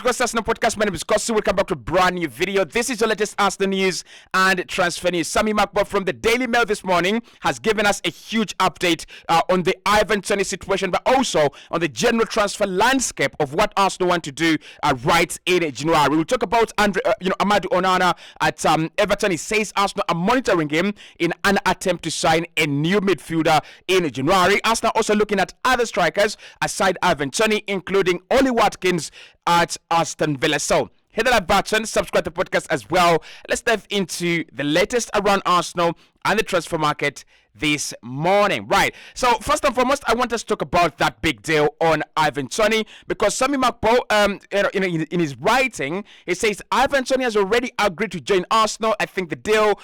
Across Arsenal Podcast. My name is Cossy. Welcome back to a brand new video. This is your latest Arsenal news and transfer news. Sammy Makbo from the Daily Mail this morning has given us a huge update on the Ivan Toney situation, but also on the general transfer landscape of what Arsenal want to do right in January. We'll talk about Amadou Onana at Everton. He says Arsenal are monitoring him in an attempt to sign a new midfielder in January. Arsenal also looking at other strikers aside Ivan Toney, including Oli Watkins at Aston Villa. So hit that button, subscribe to the podcast as well. Let's dive into the latest around Arsenal and the transfer market this morning. Right. So first and foremost, I want us to talk about that big deal on Ivan Toney, because Sammy Makbo, in his writing, he says Ivan Toney has already agreed to join Arsenal. I think the deal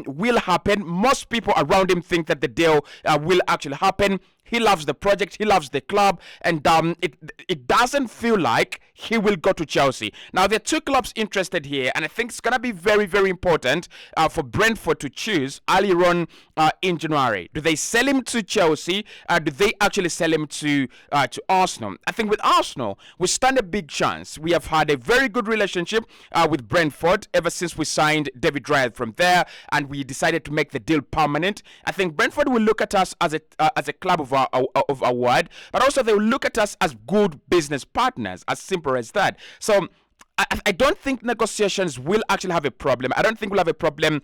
will happen. Most people around him think that the deal will actually happen. He loves the project, he loves the club, and it doesn't feel like he will go to Chelsea. Now, there are two clubs interested here, and I think it's going to be very, very important for Brentford to choose earlier on in January. Do they sell him to Chelsea? Do they actually sell him to Arsenal? I think with Arsenal, we stand a big chance. We have had a very good relationship with Brentford ever since we signed David Raya from there, and we decided to make the deal permanent. I think Brentford will look at us as a club of our word, but also they will look at us as good business partners, as simple as that. So I don't think negotiations will actually have a problem. I don't think we'll have a problem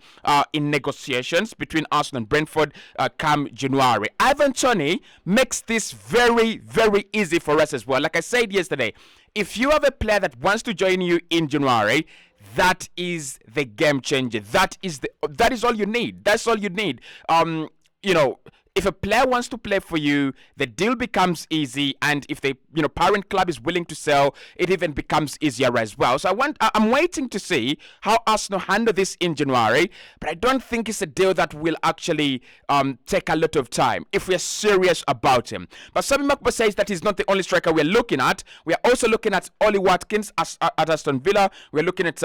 in negotiations between Arsenal and Brentford come January. Ivan Toney makes this very, very easy for us as well. Like I said yesterday, if you have a player that wants to join you in January, that is the game changer. That is all you need. That's all you need. If a player wants to play for you, the deal becomes easy, and if the parent club is willing to sell, it even becomes easier as well. So I'm waiting to see how Arsenal handle this in January, but I don't think it's a deal that will actually take a lot of time if we're serious about him. But Sammy Makbo says that he's not the only striker we're looking at. We are also looking at Oli Watkins at Aston Villa. We're looking at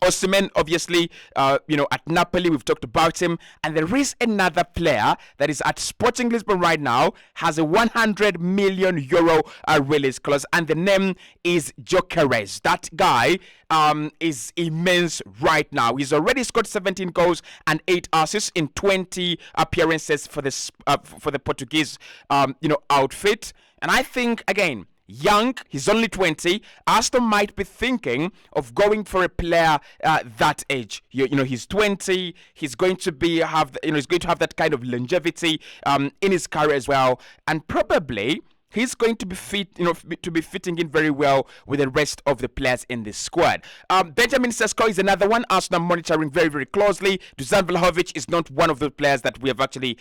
Osimhen, obviously, at Napoli, we've talked about him. And there is another player that is at Sporting Lisbon right now, has a 100 million euro release clause, and the name is Gyökeres. That guy is immense right now. He's already scored 17 goals and 8 assists in 20 appearances for the Portuguese, outfit. And I think, again, young, he's only 20. Arsenal might be thinking of going for a player that age. He's 20. He's going to have that kind of longevity in his career as well, and probably he's going to be fitting in very well with the rest of the players in this squad. Benjamin Sesko is another one Arsenal monitoring very, very closely. Dusan Vlahovic is not one of the players that we have actually,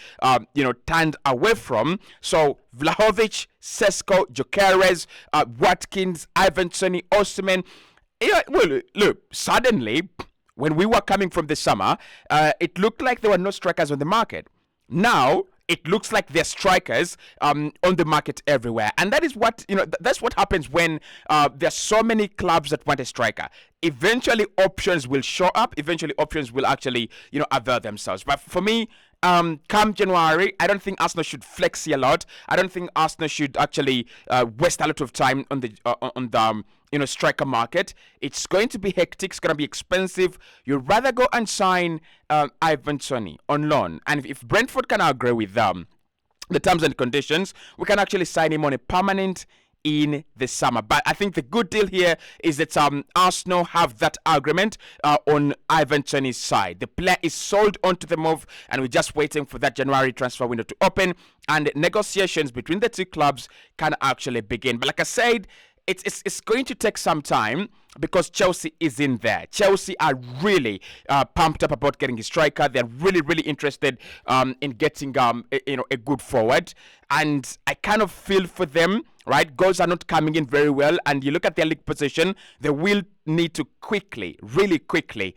turned away from. So Vlahovic, Sesko, Gyökeres, Watkins, Ivan Toney, Osimhen. Yeah, well, look, suddenly, when we were coming from the summer, it looked like there were no strikers on the market. Now, it looks like there's strikers on the market everywhere. And that is what, that's what happens when there's so many clubs that want a striker. Eventually, options will show up. Eventually, options will actually, avail themselves. But for me, come January, I don't think Arsenal should flex a lot. I don't think Arsenal should actually waste a lot of time on the striker market. It's going to be hectic. It's going to be expensive. You'd rather go and sign Ivan Toney on loan. And if Brentford can agree with the terms and conditions, we can actually sign him on a permanent in the summer. But I think the good deal here is that Arsenal have that agreement on Ivan Toney's side. The player is sold onto the move, and we're just waiting for that January transfer window to open, and negotiations between the two clubs can actually begin. But like I said, it's going to take some time because Chelsea is in there. Chelsea are really pumped up about getting a striker. They're really, really interested in getting a good forward, and I kind of feel for them. Right, goals are not coming in very well, and you look at their league position, they will need to really quickly,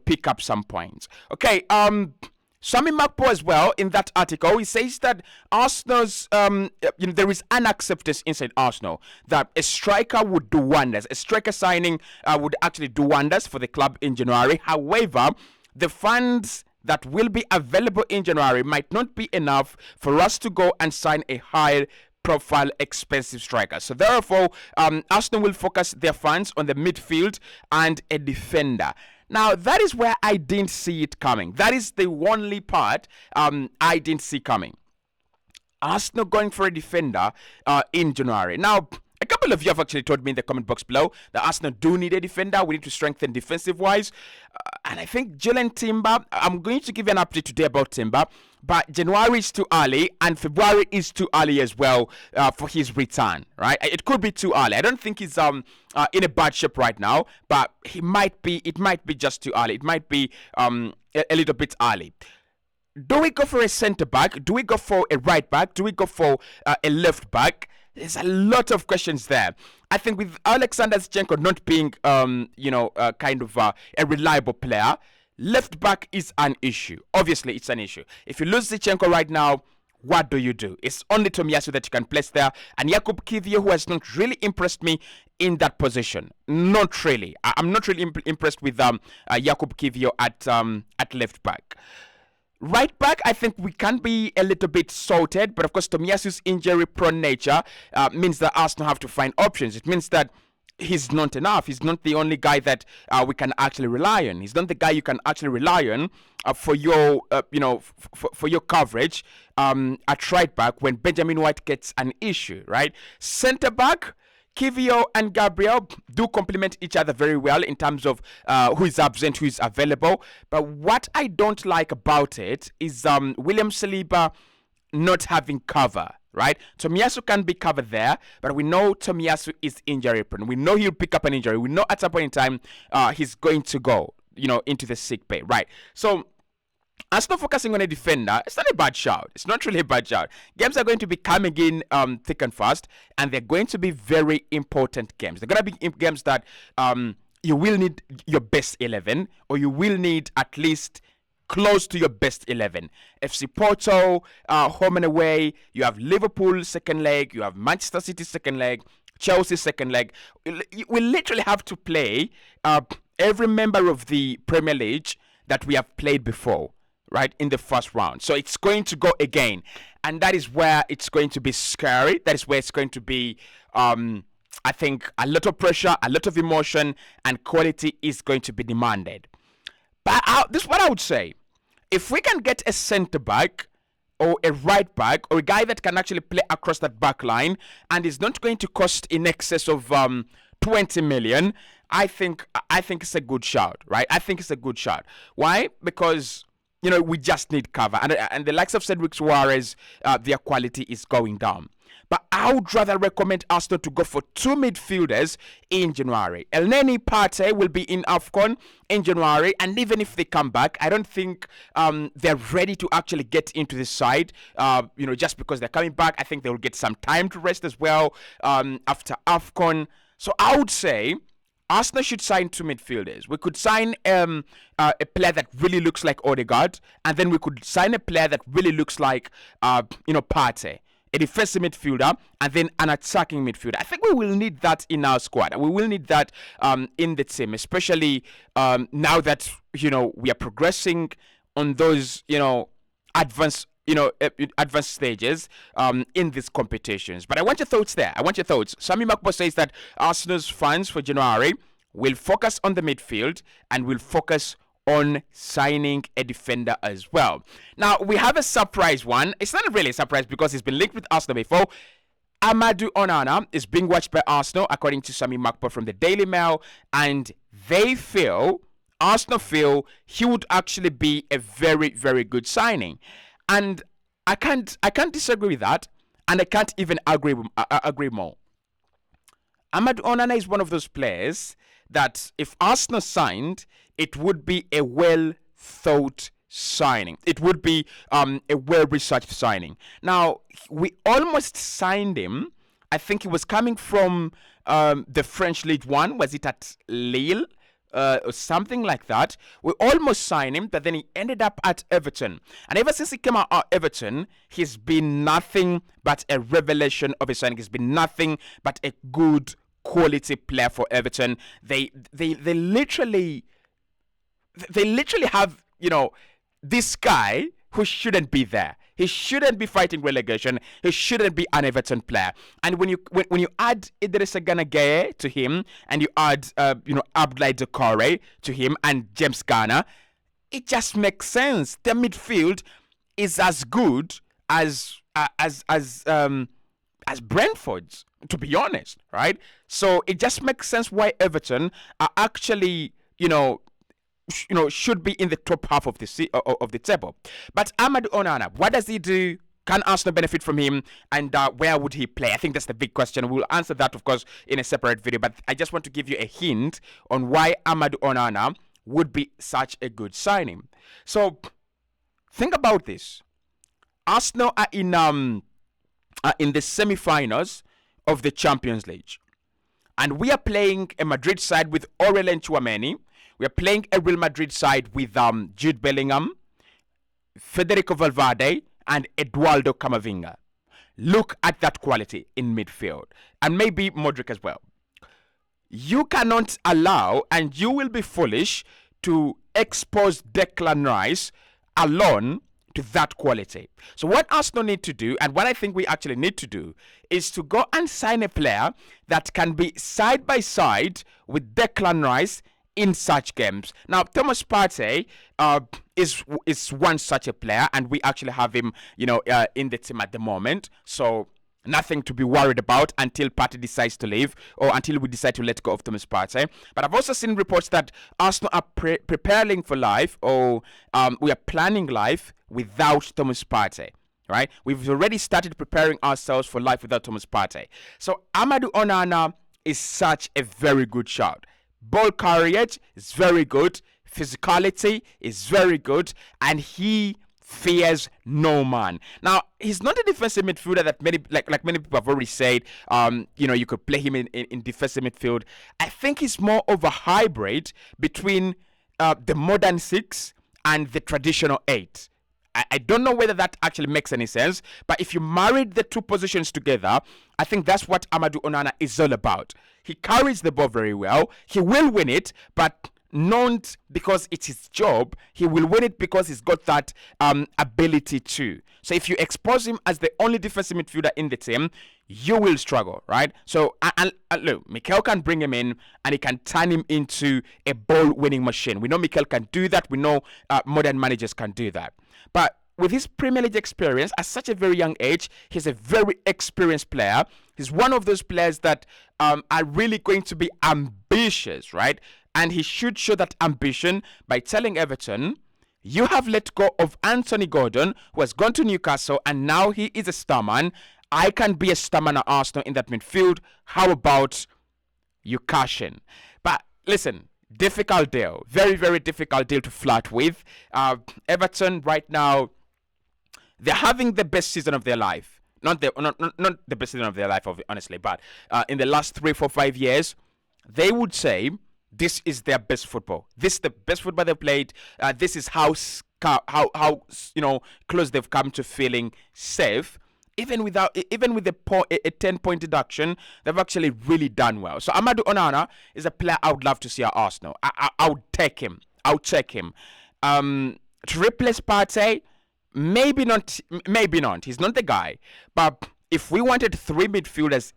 pick up some points. Okay, Sammy Makbo as well, in that article, he says that Arsenal's, there is an acceptance inside Arsenal that a striker would do wonders. A striker signing would actually do wonders for the club in January. However, the funds that will be available in January might not be enough for us to go and sign a high profile expensive striker. So therefore, Arsenal will focus their funds on the midfield and a defender. Now, that is where I didn't see it coming. That is the only part I didn't see coming. Arsenal going for a defender in January. Now, a couple of you have actually told me in the comment box below that Arsenal do need a defender. We need to strengthen defensive-wise. And I think Jalen Timber, I'm going to give you an update today about Timber. But January is too early, and February is too early as well for his return, right? It could be too early. I don't think he's in a bad shape right now, but it might be just too early. It might be a little bit early. Do we go for a centre back? Do we go for a right back? Do we go for a left back? There's a lot of questions there. I think with Alexander Zinchenko not being, kind of a reliable player, left back is an issue. Obviously, it's an issue. If you lose Zinchenko right now, what do you do? It's only Tomiyasu that you can place there. And Jakub Kiwior, who has not really impressed me in that position. Not really. I'm not really impressed with Jakub Kiwior at left back. Right back, I think we can be a little bit salted, but of course Tomiyasu's injury-prone nature means that Arsenal have to find options. It means that he's not enough. He's not the only guy that we can actually rely on. He's not the guy you can actually rely on for your, for your coverage at right back when Benjamin White gets an issue, right? Centre back, Kiwior and Gabriel do complement each other very well in terms of who is absent, who is available. But what I don't like about it is William Saliba not having cover, right? Tomiyasu can be covered there, but we know Tomiyasu is injury prone. We know he'll pick up an injury. We know at some point in time he's going to go, into the sick bay, right? So Arsenal focusing on a defender, it's not a bad shout. It's not really a bad shout. Games are going to be coming in thick and fast, and they're going to be very important games. They're going to be games that you will need your best 11, or you will need at least close to your best 11. FC Porto, home and away. You have Liverpool second leg. You have Manchester City second leg. Chelsea second leg. We literally have to play every member of the Premier League that we have played before, right, in the first round. So it's going to go again. And that is where it's going to be scary. That is where it's going to be, I think, a lot of pressure, a lot of emotion, and quality is going to be demanded. But this is what I would say. If we can get a centre back or a right back or a guy that can actually play across that back line and is not going to cost in excess of 20 million, I think it's a good shout, right? I think it's a good shout. Why? Because we just need cover. And the likes of Cedric Suarez, their quality is going down. But I would rather recommend Arsenal to go for two midfielders in January. Elneny Partey will be in AFCON in January. And even if they come back, I don't think they're ready to actually get into the side. Just because they're coming back, I think they will get some time to rest as well after AFCON. So I would say Arsenal should sign two midfielders. We could sign a player that really looks like Odegaard, and then we could sign a player that really looks like, Partey, a defensive midfielder, and then an attacking midfielder. I think we will need that in our squad. We will need that in the team, especially now that we are progressing on those advanced stages in these competitions. But I want your thoughts there. Sami Makbo says that Arsenal's fans for January will focus on the midfield and will focus on signing a defender as well. Now, we have a surprise one. It's not really a surprise because he's been linked with Arsenal before. Amadou Onana is being watched by Arsenal, according to Sami Makbo from the Daily Mail, and Arsenal feel he would actually be a very, very good signing. And I can't disagree with that, and I can't even agree more. Amadou Onana is one of those players that if Arsenal signed, it would be a well-thought signing. It would be a well-researched signing. Now, we almost signed him. I think he was coming from the French League One. Was it at Lille? Or something like that. We almost signed him, but then he ended up at Everton. And ever since he came out of Everton, he's been nothing but a revelation of a signing. He's been nothing but a good quality player for Everton. They literally have, this guy who shouldn't be there. He shouldn't be fighting relegation. He shouldn't be an Everton player. And when you add Idrissa Gana Gueye to him, and you add Abdoulaye Doucouré to him, and James Garner, it just makes sense. The midfield is as good as Brentford's, to be honest, right? So it just makes sense why Everton are actually, should be in the top half of the table. But Amadou Onana, what does he do? Can Arsenal benefit from him? And where would he play? I think that's the big question. We'll answer that, of course, in a separate video. But I just want to give you a hint on why Amadou Onana would be such a good signing. So think about this. Arsenal are in the semi-finals of the Champions League. And we are playing a Madrid side with Aurelien Tchouameni. We are playing a Real Madrid side with Jude Bellingham, Federico Valverde, and Eduardo Camavinga. Look at that quality in midfield. And maybe Modric as well. You cannot allow, and you will be foolish, to expose Declan Rice alone to that quality. So what Arsenal need to do, and what I think we actually need to do, is to go and sign a player that can be side by side with Declan Rice in such games. Now, Thomas Partey is one such a player, and we actually have him, in the team at the moment. So nothing to be worried about until Partey decides to leave, or until we decide to let go of Thomas Partey. But I've also seen reports that Arsenal are preparing for life, or we are planning life without Thomas Partey. Right? We've already started preparing ourselves for life without Thomas Partey. So Amadou Onana is such a very good shout. Ball carriage is very good. Physicality is very good. And he fears no man. Now, he's not a defensive midfielder that many people have already said, you could play him in defensive midfield. I think he's more of a hybrid between the modern 6 and the traditional 8. I don't know whether that actually makes any sense, but if you married the two positions together, I think that's what Amadou Onana is all about. He carries the ball very well. He will win it, but not because it's his job. He will win it because he's got that ability too. So if you expose him as the only defensive midfielder in the team, you will struggle, right? So, and look, Mikel can bring him in and he can turn him into a ball-winning machine. We know Mikel can do that. We know modern managers can do that. But with his Premier League experience, at such a very young age, he's a very experienced player. He's one of those players that are really going to be ambitious, right? And he should show that ambition by telling Everton, you have let go of Anthony Gordon, who has gone to Newcastle, and now he is a starman. I can be a starman at Arsenal in that midfield. How about you cash in? But listen, difficult deal. Very, very difficult deal to flirt with. Everton right now, they're having the best season of their life. Not the best season of their life, honestly, but in the last 3, 4, 5 years, they would say this is their best football. This is the best football they've played. This is how close they've come to feeling safe. Even with a 10-point deduction, they've actually really done well. So Amadou Onana is a player I would love to see at Arsenal. I would take him. I'll check him. To replace Partey, maybe not. He's not the guy. But if we wanted 3 midfielders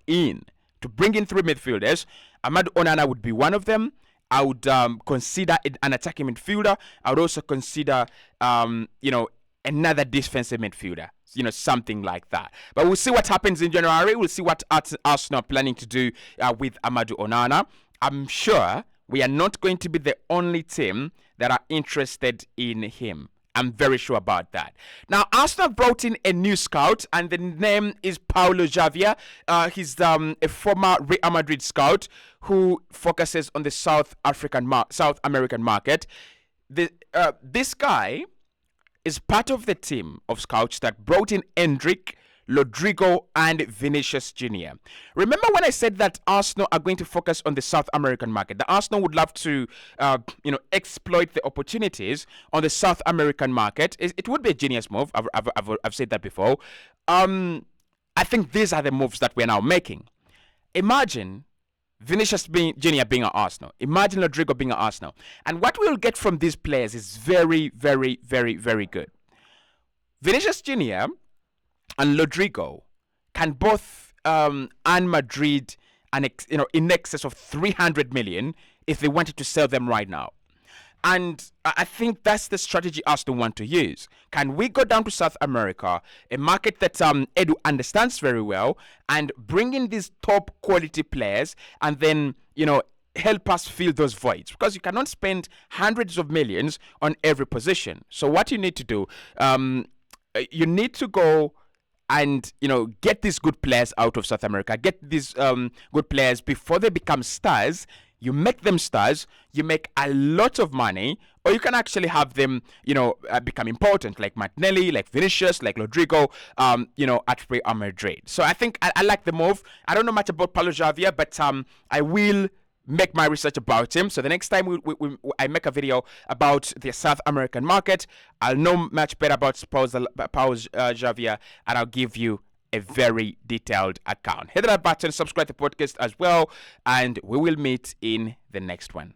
to bring in 3 midfielders, Amadou Onana would be one of them. I would consider an attacking midfielder. I would also consider, another defensive midfielder. Something like that. But we'll see what happens in January. We'll see what Arsenal are planning to do with Amadou Onana. I'm sure we are not going to be the only team that are interested in him. I'm very sure about that. Now, Arsenal brought in a new scout, and the name is Paulo Javier. He's a former Real Madrid scout who focuses on the South American market. This guy is part of the team of scouts that brought in Endrick, Rodrigo, and Vinicius Jr. Remember when I said that Arsenal are going to focus on the South American market? That Arsenal would love to, exploit the opportunities on the South American market. It would be a genius move. I've said that before. I think these are the moves that we're now making. Imagine Vinicius Jr. being at Arsenal. Imagine Rodrigo being at Arsenal. And what we'll get from these players is very, very, very, very good. Vinicius Junior and Rodrigo can both earn Madrid in excess of 300 million if they wanted to sell them right now. And I think that's the strategy Arsenal want to use. Can we go down to South America, a market that Edu understands very well, and bring in these top quality players, and then help us fill those voids? Because you cannot spend hundreds of millions on every position. So what you need to do, you need to go and get these good players out of South America. Get these good players before they become stars. You make them stars, you make a lot of money, or you can actually have them, become important, like Martinelli, like Vinicius, like Rodrigo, at Real Madrid. So I think I like the move. I don't know much about Paulo Javier, but I will make my research about him. So the next time I make a video about the South American market, I'll know much better about Paulo Javier, and I'll give you a very detailed account. Hit that button, subscribe to the podcast as well, and we will meet in the next one.